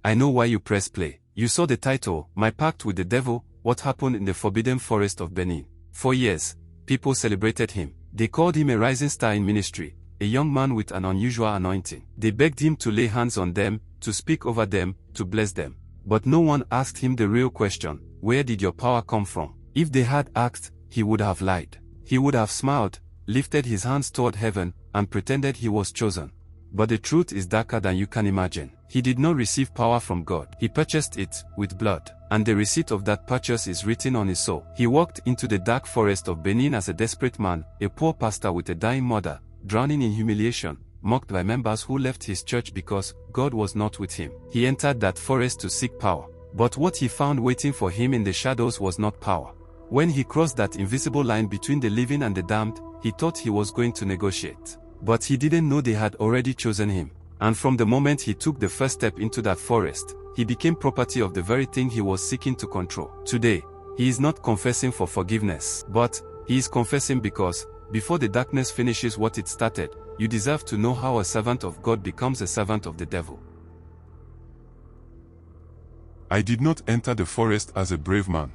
I know why you press play. You saw the title, My Pact with the Devil, What Happened in the Forbidden Forest of Benin. For years, people celebrated him. They called him a rising star in ministry, a young man with an unusual anointing. They begged him to lay hands on them, to speak over them, to bless them. But no one asked him the real question, where did your power come from? If they had asked, he would have lied. He would have smiled, lifted his hands toward heaven, and pretended he was chosen. But the truth is darker than you can imagine. He did not receive power from God. He purchased it with blood, and the receipt of that purchase is written on his soul. He walked into the dark forest of Benin as a desperate man, a poor pastor with a dying mother, drowning in humiliation, mocked by members who left his church because God was not with him. He entered that forest to seek power. But what he found waiting for him in the shadows was not power. When he crossed that invisible line between the living and the damned, he thought he was going to negotiate. But he didn't know they had already chosen him. And from the moment he took the first step into that forest, he became property of the very thing he was seeking to control. Today, he is not confessing for forgiveness, but he is confessing because, before the darkness finishes what it started, you deserve to know how a servant of God becomes a servant of the devil. I did not enter the forest as a brave man.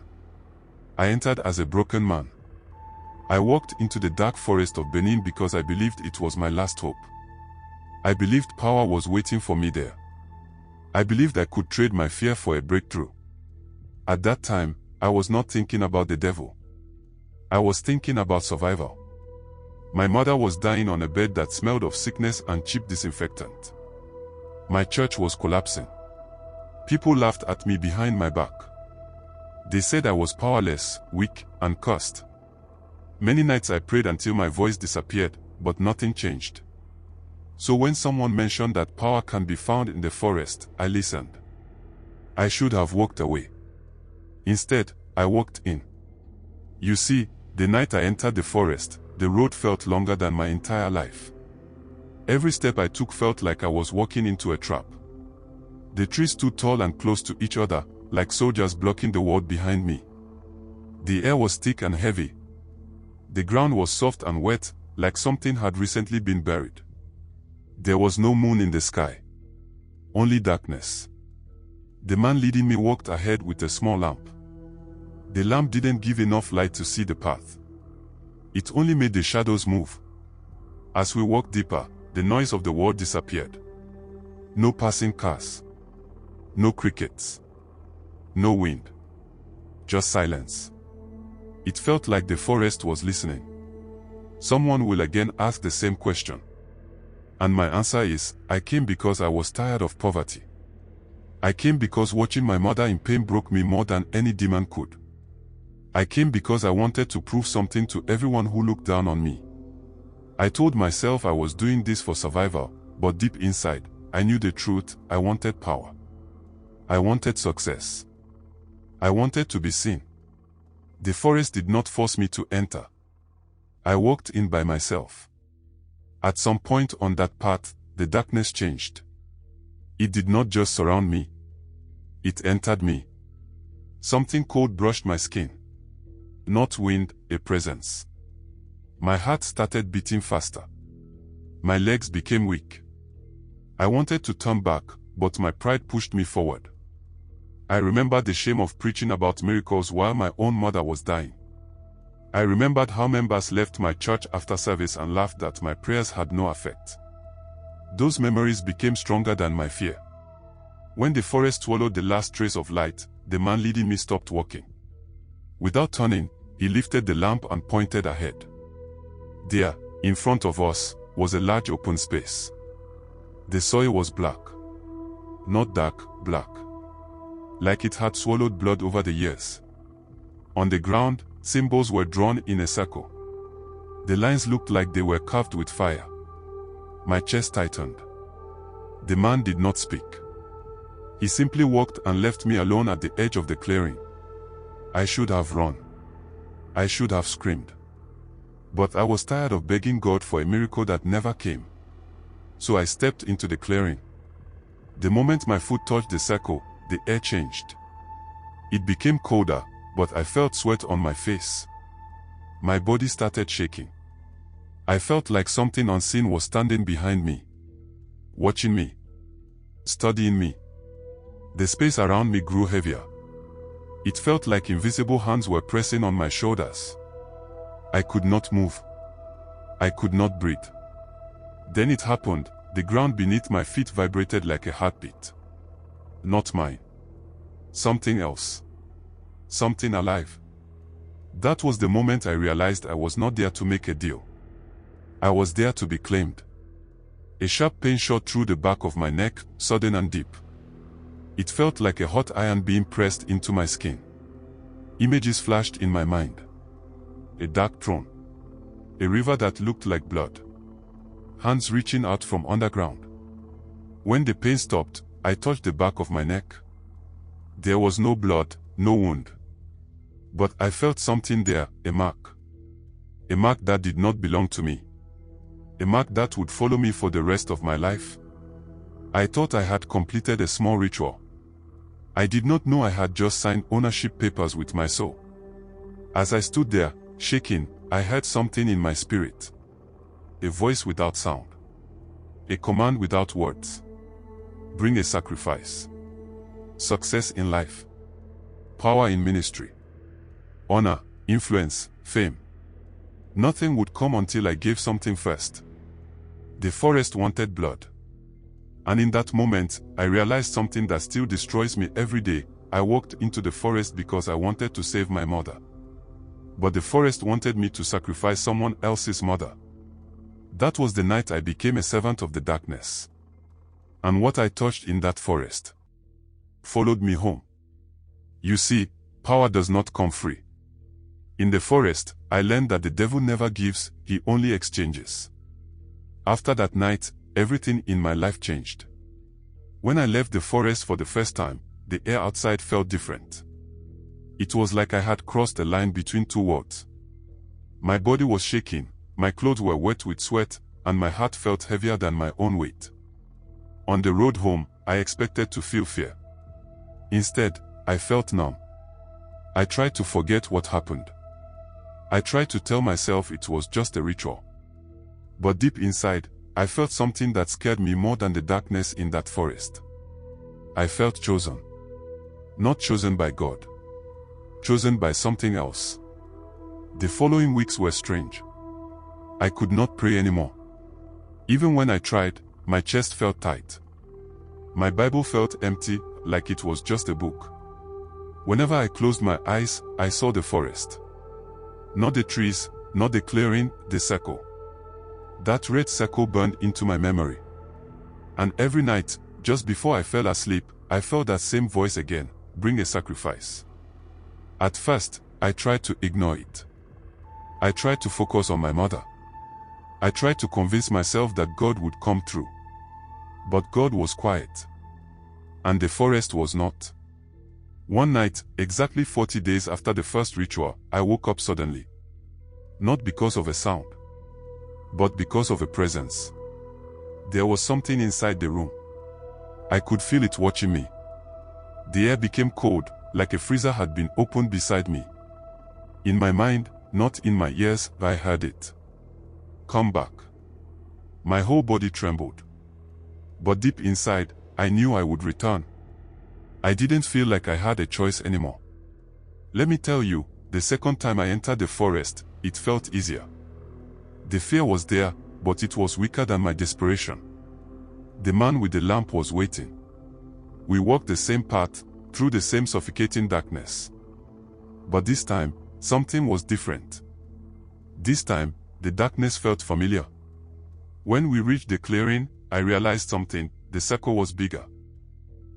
I entered as a broken man. I walked into the dark forest of Benin because I believed it was my last hope. I believed power was waiting for me there. I believed I could trade my fear for a breakthrough. At that time, I was not thinking about the devil. I was thinking about survival. My mother was dying on a bed that smelled of sickness and cheap disinfectant. My church was collapsing. People laughed at me behind my back. They said I was powerless, weak, and cursed. Many nights I prayed until my voice disappeared, but nothing changed. So when someone mentioned that power can be found in the forest, I listened. I should have walked away. Instead, I walked in. You see, the night I entered the forest, the road felt longer than my entire life. Every step I took felt like I was walking into a trap. The trees stood tall and close to each other, like soldiers blocking the world behind me. The air was thick and heavy. The ground was soft and wet, like something had recently been buried. There was no moon in the sky. Only darkness. The man leading me walked ahead with a small lamp. The lamp didn't give enough light to see the path. It only made the shadows move. As we walked deeper, the noise of the world disappeared. No passing cars. No crickets. No wind. Just silence. It felt like the forest was listening. Someone will again ask the same question. And my answer is, I came because I was tired of poverty. I came because watching my mother in pain broke me more than any demon could. I came because I wanted to prove something to everyone who looked down on me. I told myself I was doing this for survival, but deep inside, I knew the truth. I wanted power. I wanted success. I wanted to be seen. The forest did not force me to enter. I walked in by myself. At some point on that path, the darkness changed. It did not just surround me. It entered me. Something cold brushed my skin. Not wind, a presence. My heart started beating faster. My legs became weak. I wanted to turn back, but my pride pushed me forward. I remembered the shame of preaching about miracles while my own mother was dying. I remembered how members left my church after service and laughed that my prayers had no effect. Those memories became stronger than my fear. When the forest swallowed the last trace of light, the man leading me stopped walking. Without turning, he lifted the lamp and pointed ahead. There, in front of us, was a large open space. The soil was black. Not dark, black. Like it had swallowed blood over the years. On the ground, symbols were drawn in a circle. The lines looked like they were carved with fire. My chest tightened. The man did not speak. He simply walked and left me alone at the edge of the clearing. I should have run. I should have screamed. But I was tired of begging God for a miracle that never came. So I stepped into the clearing. The moment my foot touched the circle, the air changed. It became colder, but I felt sweat on my face. My body started shaking. I felt like something unseen was standing behind me, watching me, studying me. The space around me grew heavier. It felt like invisible hands were pressing on my shoulders. I could not move. I could not breathe. Then it happened. The ground beneath my feet vibrated like a heartbeat. Not mine. Something else. Something alive. That was the moment I realized I was not there to make a deal. I was there to be claimed. A sharp pain shot through the back of my neck, sudden and deep. It felt like a hot iron being pressed into my skin. Images flashed in my mind. A dark throne. A river that looked like blood. Hands reaching out from underground. When the pain stopped, I touched the back of my neck. There was no blood, no wound. But I felt something there, a mark. A mark that did not belong to me. A mark that would follow me for the rest of my life. I thought I had completed a small ritual. I did not know I had just signed ownership papers with my soul. As I stood there, shaking, I heard something in my spirit. A voice without sound. A command without words. Bring a sacrifice. Success in life. Power in ministry. Honor, influence, fame. Nothing would come until I gave something first. The forest wanted blood. And in that moment, I realized something that still destroys me every day. I walked into the forest because I wanted to save my mother. But the forest wanted me to sacrifice someone else's mother. That was the night I became a servant of the darkness. And what I touched in that forest followed me home. You see, power does not come free. In the forest, I learned that the devil never gives, he only exchanges. After that night, everything in my life changed. When I left the forest for the first time, the air outside felt different. It was like I had crossed a line between two worlds. My body was shaking, my clothes were wet with sweat, and my heart felt heavier than my own weight. On the road home, I expected to feel fear. Instead, I felt numb. I tried to forget what happened. I tried to tell myself it was just a ritual. But deep inside, I felt something that scared me more than the darkness in that forest. I felt chosen. Not chosen by God. Chosen by something else. The following weeks were strange. I could not pray anymore. Even when I tried, my chest felt tight. My Bible felt empty, like it was just a book. Whenever I closed my eyes, I saw the forest. Not the trees, not the clearing, the circle. That red circle burned into my memory. And every night, just before I fell asleep, I felt that same voice again, bring a sacrifice. At first, I tried to ignore it. I tried to focus on my mother. I tried to convince myself that God would come through. But God was quiet. And the forest was not. One night, exactly 40 days after the first ritual, I woke up suddenly. Not because of a sound, but because of a presence. There was something inside the room. I could feel it watching me. The air became cold, like a freezer had been opened beside me. In my mind, not in my ears, I heard it. Come back. My whole body trembled. But deep inside, I knew I would return. I didn't feel like I had a choice anymore. Let me tell you, the second time I entered the forest, it felt easier. The fear was there, but it was weaker than my desperation. The man with the lamp was waiting. We walked the same path, through the same suffocating darkness. But this time, something was different. This time, the darkness felt familiar. When we reached the clearing, I realized something. The circle was bigger.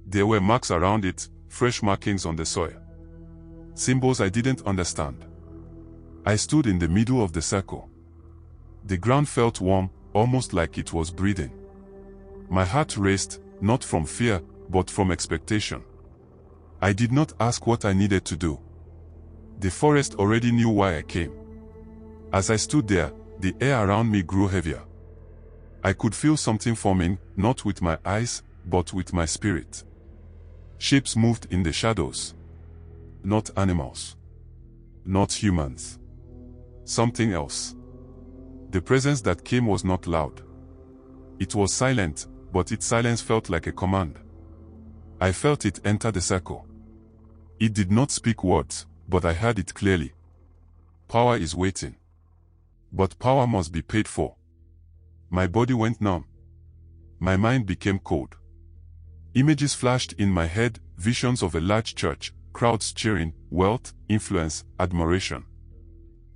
There were marks around it, fresh markings on the soil. Symbols I didn't understand. I stood in the middle of the circle. The ground felt warm, almost like it was breathing. My heart raced, not from fear, but from expectation. I did not ask what I needed to do. The forest already knew why I came. As I stood there, the air around me grew heavier. I could feel something forming, not with my eyes, but with my spirit. Shapes moved in the shadows. Not animals. Not humans. Something else. The presence that came was not loud. It was silent, but its silence felt like a command. I felt it enter the circle. It did not speak words, but I heard it clearly. Power is waiting. But power must be paid for. My body went numb. My mind became cold. Images flashed in my head, visions of a large church, crowds cheering, wealth, influence, admiration.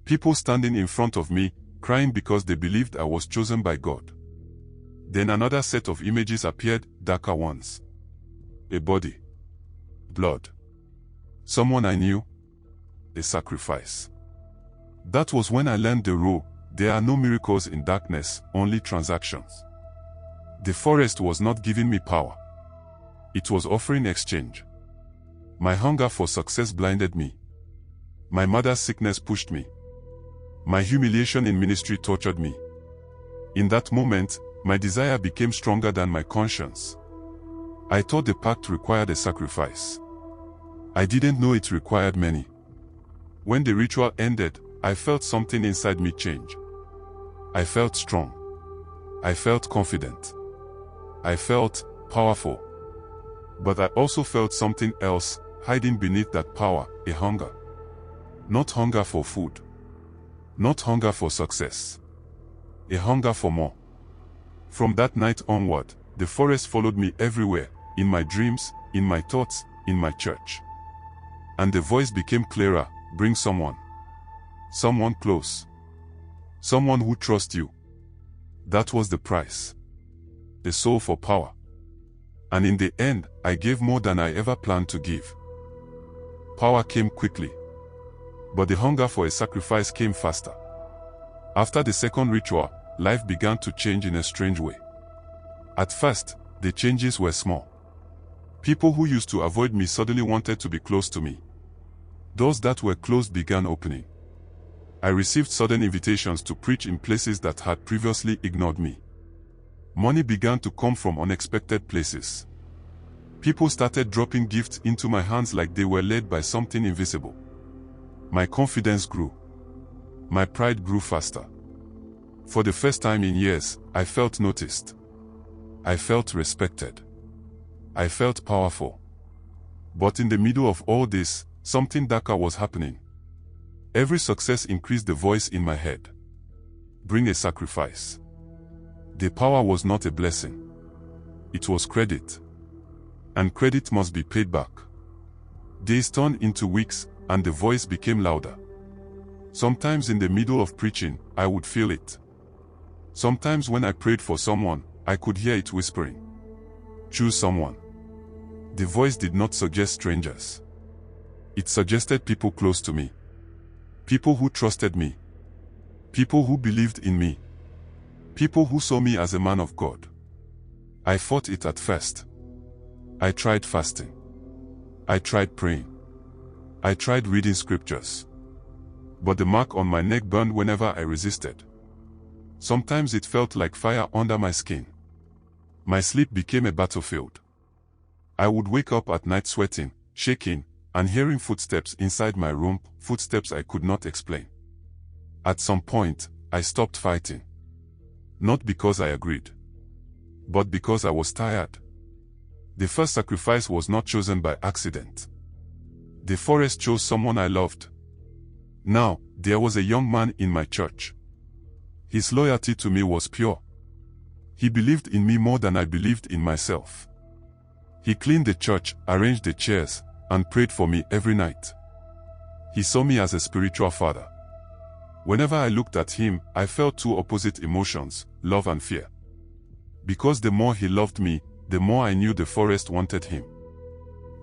People standing in front of me, crying because they believed I was chosen by God. Then another set of images appeared, darker ones. A body. Blood. Someone I knew. A sacrifice. That was when I learned the rule: there are no miracles in darkness, only transactions. The forest was not giving me power. It was offering exchange. My hunger for success blinded me. My mother's sickness pushed me. My humiliation in ministry tortured me. In that moment, my desire became stronger than my conscience. I thought the pact required a sacrifice. I didn't know it required many. When the ritual ended, I felt something inside me change. I felt strong. I felt confident. I felt powerful. But I also felt something else hiding beneath that power, a hunger. Not hunger for food. Not hunger for success. A hunger for more. From that night onward, the forest followed me everywhere, in my dreams, in my thoughts, in my church. And the voice became clearer: bring someone. Someone close. Someone who trusts you. That was the price. The soul for power. And in the end, I gave more than I ever planned to give. Power came quickly. But the hunger for a sacrifice came faster. After the second ritual, life began to change in a strange way. At first, the changes were small. People who used to avoid me suddenly wanted to be close to me. Doors that were closed began opening. I received sudden invitations to preach in places that had previously ignored me. Money began to come from unexpected places. People started dropping gifts into my hands like they were led by something invisible. My confidence grew. My pride grew faster. For the first time in years, I felt noticed. I felt respected. I felt powerful. But in the middle of all this, something darker was happening. Every success increased the voice in my head. Bring a sacrifice. The power was not a blessing. It was credit. And credit must be paid back. Days turned into weeks, and the voice became louder. Sometimes in the middle of preaching, I would feel it. Sometimes when I prayed for someone, I could hear it whispering. Choose someone. The voice did not suggest strangers. It suggested people close to me. People who trusted me. People who believed in me. People who saw me as a man of God. I fought it at first. I tried fasting. I tried praying. I tried reading scriptures. But the mark on my neck burned whenever I resisted. Sometimes it felt like fire under my skin. My sleep became a battlefield. I would wake up at night sweating, shaking, and hearing footsteps inside my room, footsteps I could not explain. At some point, I stopped fighting. Not because I agreed, but because I was tired. The first sacrifice was not chosen by accident. The forest chose someone I loved. Now, there was a young man in my church. His loyalty to me was pure. He believed in me more than I believed in myself. He cleaned the church, arranged the chairs, and prayed for me every night. He saw me as a spiritual father. Whenever I looked at him, I felt two opposite emotions, love and fear. Because the more he loved me, the more I knew the forest wanted him.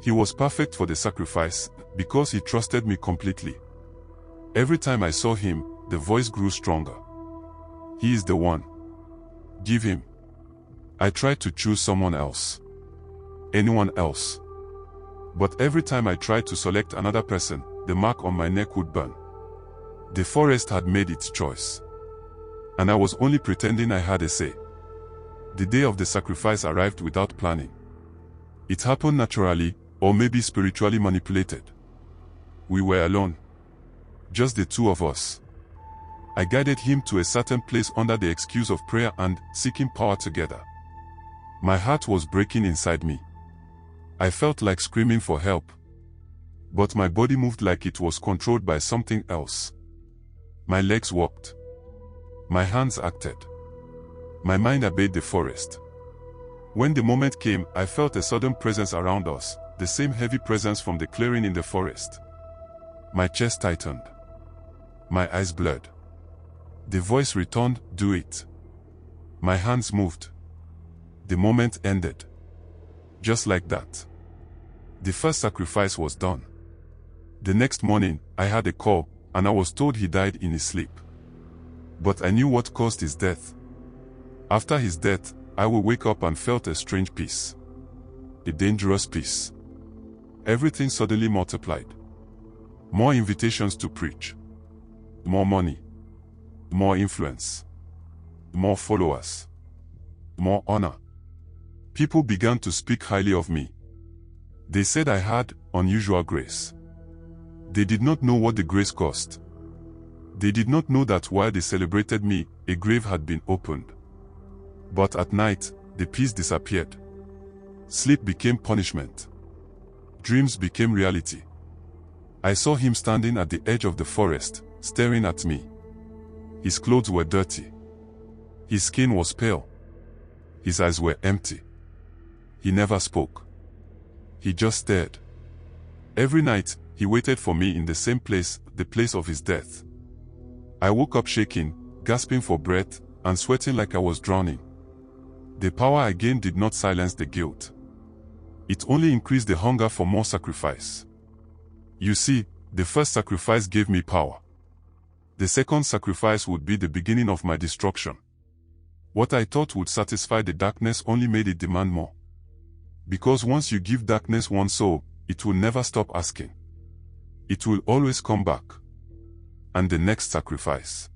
He was perfect for the sacrifice, because he trusted me completely. Every time I saw him, the voice grew stronger. He is the one. Give him. I tried to choose someone else. Anyone else. But every time I tried to select another person, the mark on my neck would burn. The forest had made its choice. And I was only pretending I had a say. The day of the sacrifice arrived without planning. It happened naturally, or maybe spiritually manipulated. We were alone. Just the two of us. I guided him to a certain place under the excuse of prayer and seeking power together. My heart was breaking inside me. I felt like screaming for help. But my body moved like it was controlled by something else. My legs walked. My hands acted. My mind obeyed the forest. When the moment came, I felt a sudden presence around us, the same heavy presence from the clearing in the forest. My chest tightened. My eyes blurred. The voice returned, "Do it." My hands moved. The moment ended. Just like that. The first sacrifice was done. The next morning, I had a call, and I was told he died in his sleep. But I knew what caused his death. After his death, I would wake up and felt a strange peace. A dangerous peace. Everything suddenly multiplied. More invitations to preach. More money. More influence. More followers. More honor. People began to speak highly of me. They said I had unusual grace. They did not know what the grace cost. They did not know that while they celebrated me, a grave had been opened. But at night, the peace disappeared. Sleep became punishment. Dreams became reality. I saw him standing at the edge of the forest, staring at me. His clothes were dirty. His skin was pale. His eyes were empty. He never spoke. He just stared. Every night, he waited for me in the same place, the place of his death. I woke up shaking, gasping for breath, and sweating like I was drowning. The power I gained did not silence the guilt. It only increased the hunger for more sacrifice. You see, the first sacrifice gave me power. The second sacrifice would be the beginning of my destruction. What I thought would satisfy the darkness only made it demand more. Because once you give darkness one soul, it will never stop asking. It will always come back. And the next sacrifice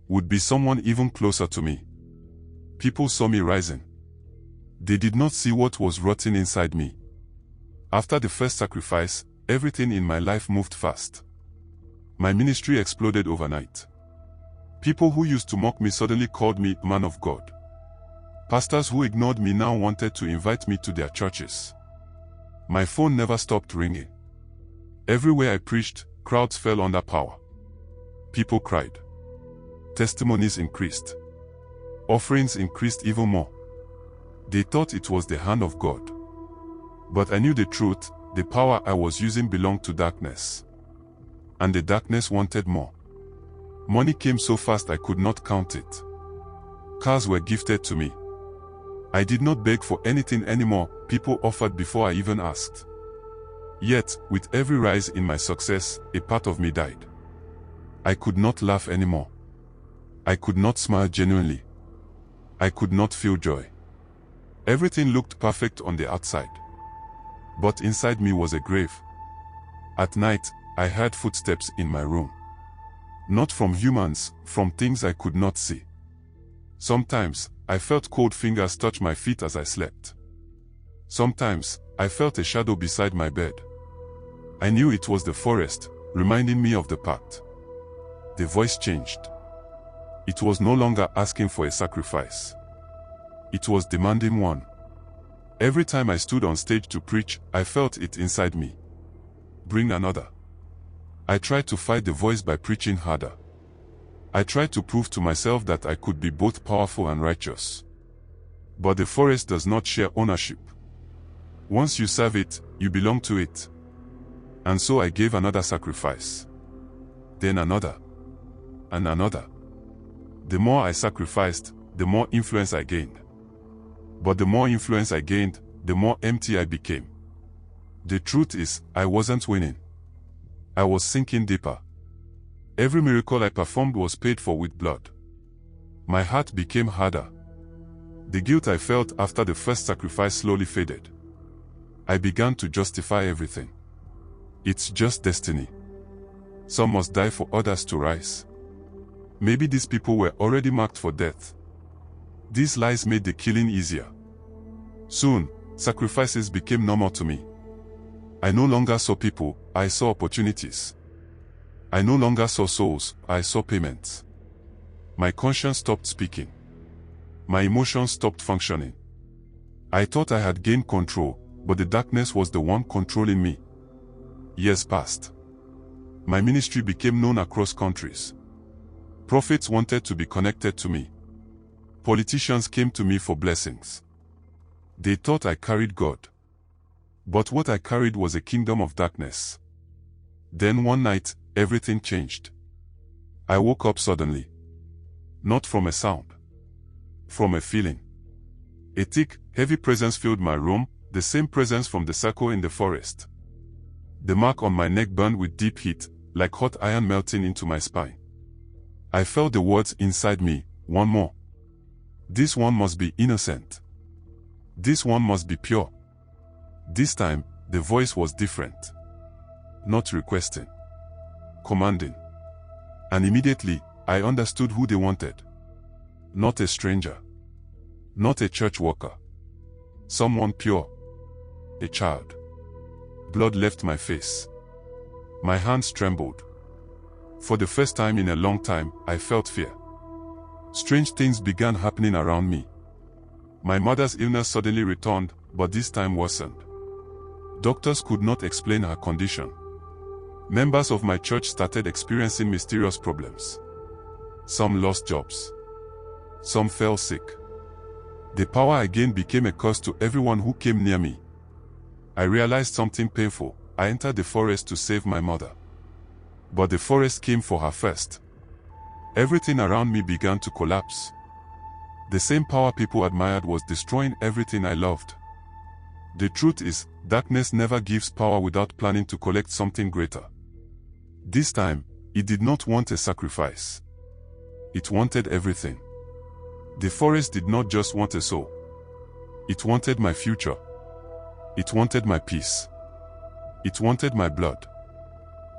would be someone even closer to me. People saw me rising. They did not see what was rotting inside me. After the first sacrifice, everything in my life moved fast. My ministry exploded overnight. People who used to mock me suddenly called me man of God. Pastors who ignored me now wanted to invite me to their churches. My phone never stopped ringing. Everywhere I preached, crowds fell under power. People cried. Testimonies increased. Offerings increased even more. They thought it was the hand of God. But I knew the truth, the power I was using belonged to darkness. And the darkness wanted more. Money came so fast I could not count it. Cars were gifted to me. I did not beg for anything anymore, people offered before I even asked. Yet, with every rise in my success, a part of me died. I could not laugh anymore. I could not smile genuinely. I could not feel joy. Everything looked perfect on the outside. But inside me was a grave. At night, I heard footsteps in my room. Not from humans, from things I could not see. Sometimes, I felt cold fingers touch my feet as I slept. Sometimes, I felt a shadow beside my bed. I knew it was the forest, reminding me of the pact. The voice changed. It was no longer asking for a sacrifice. It was demanding one. Every time I stood on stage to preach, I felt it inside me. Bring another. I tried to fight the voice by preaching harder. I tried to prove to myself that I could be both powerful and righteous. But the forest does not share ownership. Once you serve it, you belong to it. And so I gave another sacrifice. Then another. And another. The more I sacrificed, the more influence I gained. But the more influence I gained, the more empty I became. The truth is, I wasn't winning. I was sinking deeper. Every miracle I performed was paid for with blood. My heart became harder. The guilt I felt after the first sacrifice slowly faded. I began to justify everything. It's just destiny. Some must die for others to rise. Maybe these people were already marked for death. These lies made the killing easier. Soon, sacrifices became normal to me. I no longer saw people, I saw opportunities. I no longer saw souls, I saw payments. My conscience stopped speaking. My emotions stopped functioning. I thought I had gained control, but the darkness was the one controlling me. Years passed. My ministry became known across countries. Prophets wanted to be connected to me. Politicians came to me for blessings. They thought I carried God. But what I carried was a kingdom of darkness. Then one night, everything changed. I woke up suddenly. Not from a sound. From a feeling. A thick, heavy presence filled my room, the same presence from the circle in the forest. The mark on my neck burned with deep heat, like hot iron melting into my spine. I felt the words inside me, one more. This one must be innocent. This one must be pure. This time, the voice was different. Not requesting. Commanding. And immediately, I understood who they wanted. Not a stranger. Not a church worker. Someone pure. A child. Blood left my face. My hands trembled. For the first time in a long time, I felt fear. Strange things began happening around me. My mother's illness suddenly returned, but this time worsened. Doctors could not explain her condition. Members of my church started experiencing mysterious problems. Some lost jobs. Some fell sick. The power again became a curse to everyone who came near me. I realized something painful. I entered the forest to save my mother. But the forest came for her first. Everything around me began to collapse. The same power people admired was destroying everything I loved. The truth is, darkness never gives power without planning to collect something greater. This time, it did not want a sacrifice. It wanted everything. The forest did not just want a soul. It wanted my future. It wanted my peace. It wanted my blood.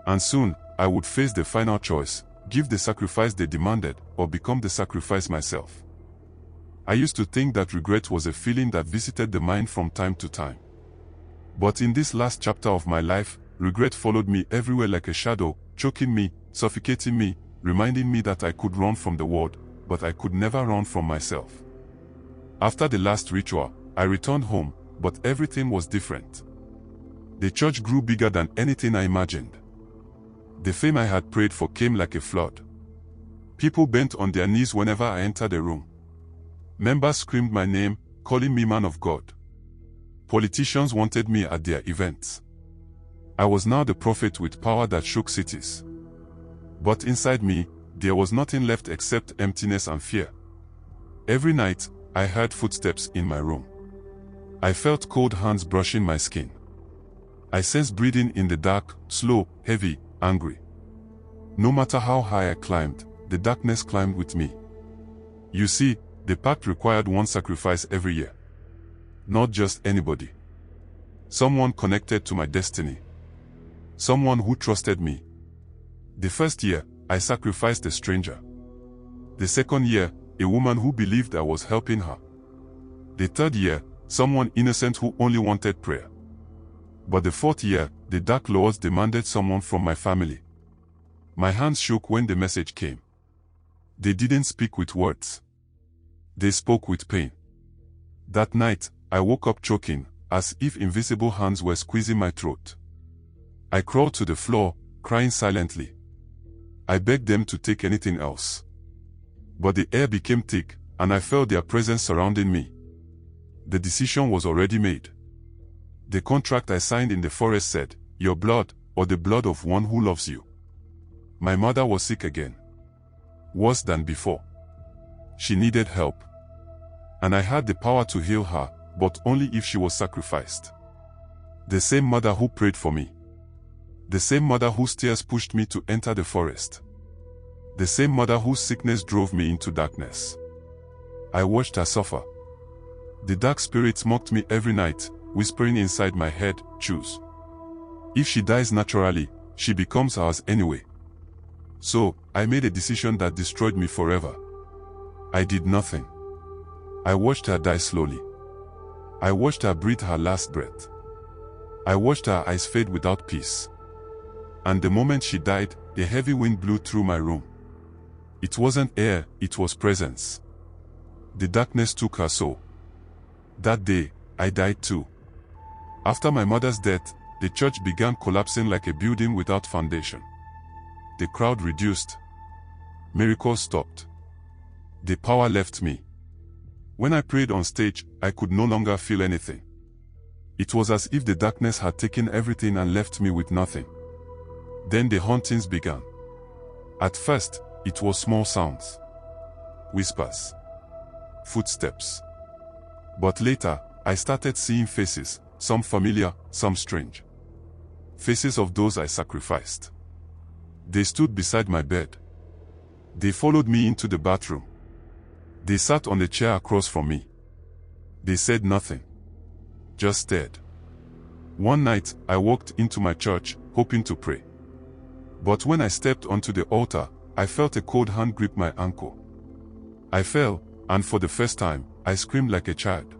And soon, I would face the final choice, give the sacrifice they demanded, or become the sacrifice myself. I used to think that regret was a feeling that visited the mind from time to time. But in this last chapter of my life, regret followed me everywhere like a shadow, choking me, suffocating me, reminding me that I could run from the world, but I could never run from myself. After the last ritual, I returned home, but everything was different. The church grew bigger than anything I imagined. The fame I had prayed for came like a flood. People bent on their knees whenever I entered a room. Members screamed my name, calling me man of God. Politicians wanted me at their events. I was now the prophet with power that shook cities. But inside me, there was nothing left except emptiness and fear. Every night, I heard footsteps in my room. I felt cold hands brushing my skin. I sensed breathing in the dark, slow, heavy, angry. No matter how high I climbed, the darkness climbed with me. You see, the pact required one sacrifice every year. Not just anybody. Someone connected to my destiny. Someone who trusted me. The first year, I sacrificed a stranger. The second year, a woman who believed I was helping her. The third year, someone innocent who only wanted prayer. But the fourth year, the Dark Lords demanded someone from my family. My hands shook when the message came. They didn't speak with words. They spoke with pain. That night, I woke up choking, as if invisible hands were squeezing my throat. I crawled to the floor, crying silently. I begged them to take anything else. But the air became thick, and I felt their presence surrounding me. The decision was already made. The contract I signed in the forest said, your blood, or the blood of one who loves you. My mother was sick again. Worse than before. She needed help. And I had the power to heal her, but only if she was sacrificed. The same mother who prayed for me. The same mother whose tears pushed me to enter the forest. The same mother whose sickness drove me into darkness. I watched her suffer. The dark spirits mocked me every night, whispering inside my head, choose. If she dies naturally, she becomes ours anyway. So, I made a decision that destroyed me forever. I did nothing. I watched her die slowly. I watched her breathe her last breath. I watched her eyes fade without peace. And the moment she died, a heavy wind blew through my room. It wasn't air, it was presence. The darkness took her soul. That day, I died too. After my mother's death, the church began collapsing like a building without foundation. The crowd reduced. Miracles stopped. The power left me. When I prayed on stage, I could no longer feel anything. It was as if the darkness had taken everything and left me with nothing. Then the hauntings began. At first, it was small sounds. Whispers. Footsteps. But later, I started seeing faces, some familiar, some strange. Faces of those I sacrificed. They stood beside my bed. They followed me into the bathroom. They sat on the chair across from me. They said nothing. Just stared. One night, I walked into my church, hoping to pray. But when I stepped onto the altar, I felt a cold hand grip my ankle. I fell, and for the first time, I screamed like a child.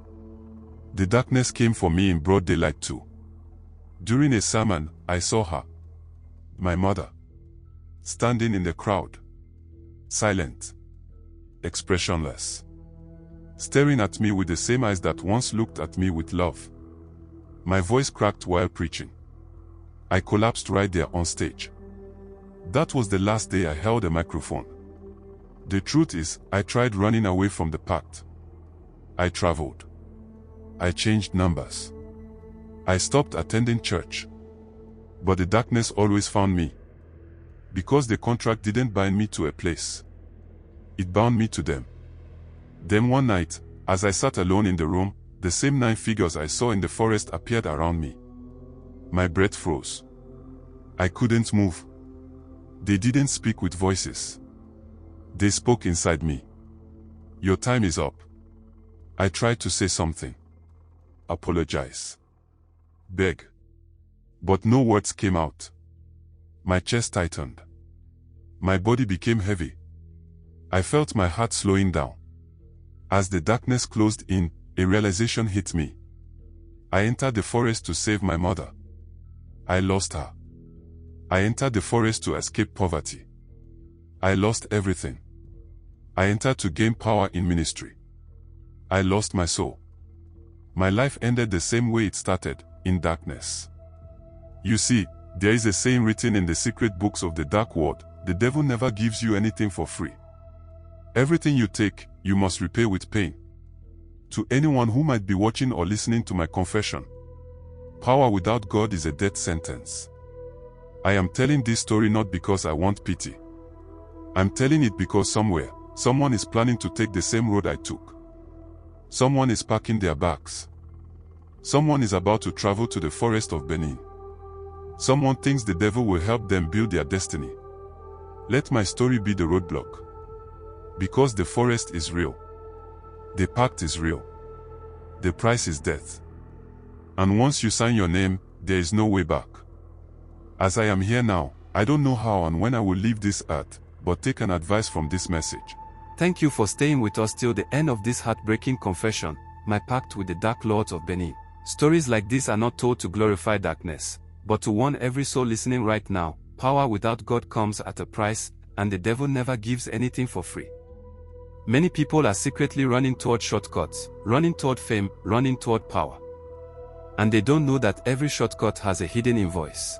The darkness came for me in broad daylight too. During a sermon, I saw her, my mother, standing in the crowd, silent, expressionless, staring at me with the same eyes that once looked at me with love. My voice cracked while preaching. I collapsed right there on stage. That was the last day I held a microphone. The truth is, I tried running away from the Pact. I traveled. I changed numbers. I stopped attending church. But the darkness always found me. Because the contract didn't bind me to a place. It bound me to them. Then one night, as I sat alone in the room, the same 9 figures I saw in the forest appeared around me. My breath froze. I couldn't move. They didn't speak with voices. They spoke inside me. Your time is up. I tried to say something. Apologize. Beg. But no words came out. My chest tightened. My body became heavy. I felt my heart slowing down. As the darkness closed in, a realization hit me. I entered the forest to save my mother. I lost her. I entered the forest to escape poverty. I lost everything. I entered to gain power in ministry. I lost my soul. My life ended the same way it started, in darkness. You see, there is a saying written in the secret books of the Dark World: the devil never gives you anything for free. Everything you take, you must repay with pain. To anyone who might be watching or listening to my confession, power without God is a death sentence. I am telling this story not because I want pity. I'm telling it because somewhere, someone is planning to take the same road I took. Someone is packing their bags. Someone is about to travel to the forest of Benin. Someone thinks the devil will help them build their destiny. Let my story be the roadblock. Because the forest is real. The pact is real. The price is death. And once you sign your name, there is no way back. As I am here now, I don't know how and when I will leave this earth, but take an advice from this message. Thank you for staying with us till the end of this heartbreaking confession, my pact with the Dark Lords of Benin. Stories like this are not told to glorify darkness, but to warn every soul listening right now: power without God comes at a price, and the devil never gives anything for free. Many people are secretly running toward shortcuts, running toward fame, running toward power. And they don't know that every shortcut has a hidden invoice.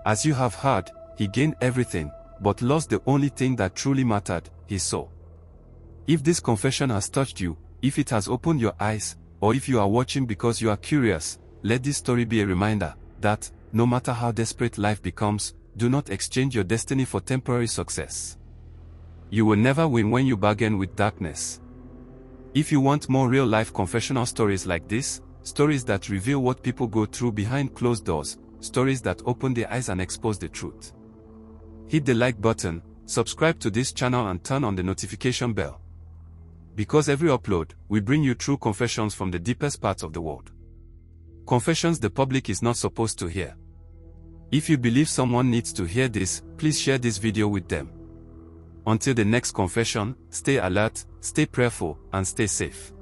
As you have heard, he gained everything, but lost the only thing that truly mattered: his soul. If this confession has touched you, if it has opened your eyes, or if you are watching because you are curious, let this story be a reminder that, no matter how desperate life becomes, do not exchange your destiny for temporary success. You will never win when you bargain with darkness. If you want more real-life confessional stories like this, stories that reveal what people go through behind closed doors, stories that open their eyes and expose the truth, hit the like button, subscribe to this channel and turn on the notification bell. Because every upload, we bring you true confessions from the deepest parts of the world. Confessions the public is not supposed to hear. If you believe someone needs to hear this, please share this video with them. Until the next confession, stay alert, stay prayerful, and stay safe.